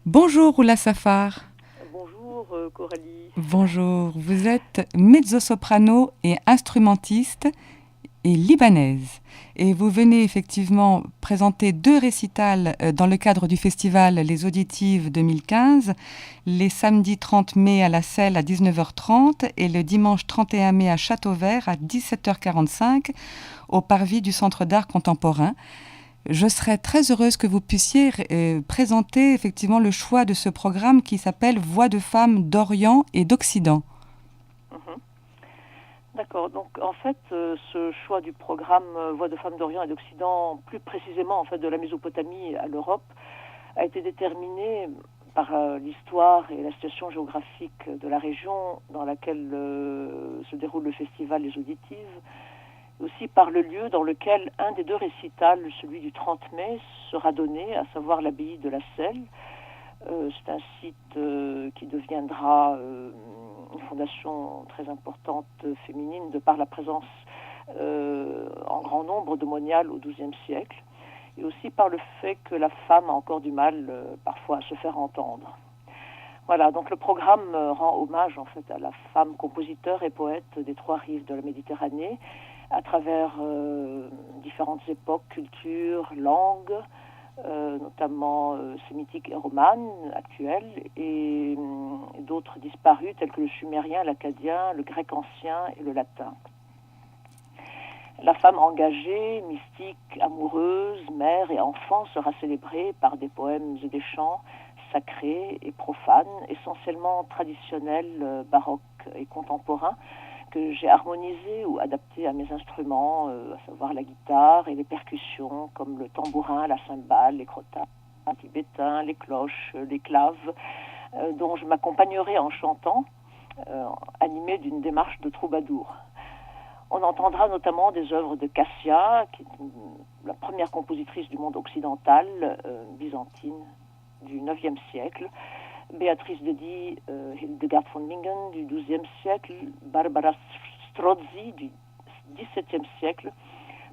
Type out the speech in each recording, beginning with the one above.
Bonjour Oula Safar. Bonjour Coralie. Bonjour, vous êtes mezzo-soprano et instrumentiste et libanaise. Et vous venez effectivement présenter 2 récitals dans le cadre du festival Les Auditives 2015, les samedis 30 mai à la Selle à 19h30 et le dimanche 31 mai à Châteauvert à 17h45 au parvis du Centre d'art contemporain. Je serais très heureuse que vous puissiez présenter effectivement le choix de ce programme qui s'appelle Voix de femmes d'Orient et d'Occident. Mhm. D'accord, donc en fait ce choix du programme Voix de femmes d'Orient et d'Occident, plus précisément en fait de la Mésopotamie à l'Europe, a été déterminé par l'histoire et la situation géographique de la région dans laquelle se déroule le festival Les Auditives, aussi par le lieu dans lequel un des 2 récitals, celui du 30 mai, sera donné, à savoir l'abbaye de la Selle. C'est un site qui deviendra une fondation très importante féminine de par la présence en grand nombre de moniales au XIIe siècle, et aussi par le fait que la femme a encore du mal parfois à se faire entendre. Voilà, donc le programme rend hommage en fait à la femme compositeur et poète des 3 rives de la Méditerranée à travers différentes époques, cultures, langues, notamment sémitiques et romanes actuelles, et d'autres disparus tels que le sumérien, l'acadien, le grec ancien et le latin. La femme engagée, mystique, amoureuse, mère et enfant sera célébrée par des poèmes et des chants sacrés et profanes, essentiellement traditionnels, baroques et contemporains, que j'ai harmonisés ou adaptés à mes instruments, à savoir la guitare et les percussions comme le tambourin, la cymbale, les crotales, les tibétains, les cloches, les claves, dont je m'accompagnerai en chantant, animée d'une démarche de troubadour. On entendra notamment des œuvres de Cassia, qui est la première compositrice du monde occidental, byzantine, du IXe siècle, Béatrice de Die, Hildegard von Bingen du XIIe siècle, Barbara Strozzi du XVIIe siècle,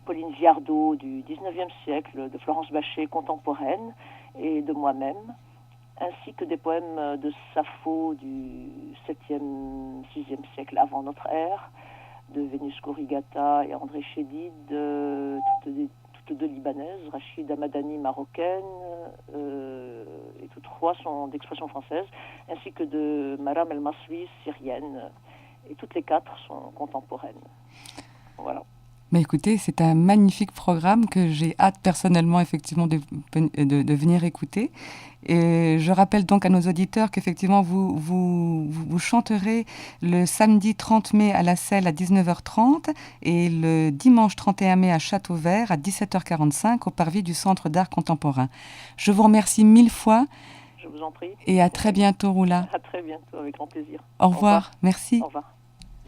Pauline Viardot du XIXe siècle, de Florence Bachet contemporaine et de moi-même, ainsi que des poèmes de Sappho du VIIe, VIe siècle avant notre ère, de Vénus Corrigata et André Chédid, toutes 2 libanaises, Rachida Madani marocaine, et toutes 3 sont d'expression française, ainsi que de Maram El Masri syrienne, et toutes les 4 sont contemporaines. Voilà. Mais écoutez, c'est un magnifique programme que j'ai hâte personnellement effectivement de venir écouter. Et je rappelle donc à nos auditeurs qu'effectivement vous chanterez le samedi 30 mai à la Selle à 19h30 et le dimanche 31 mai à Châteauvert à 17h45 au parvis du Centre d'art contemporain. Je vous remercie 1000 fois. Je vous en prie. Et à très bientôt, Roula. À très bientôt, avec grand plaisir. Au revoir. Merci. Au revoir.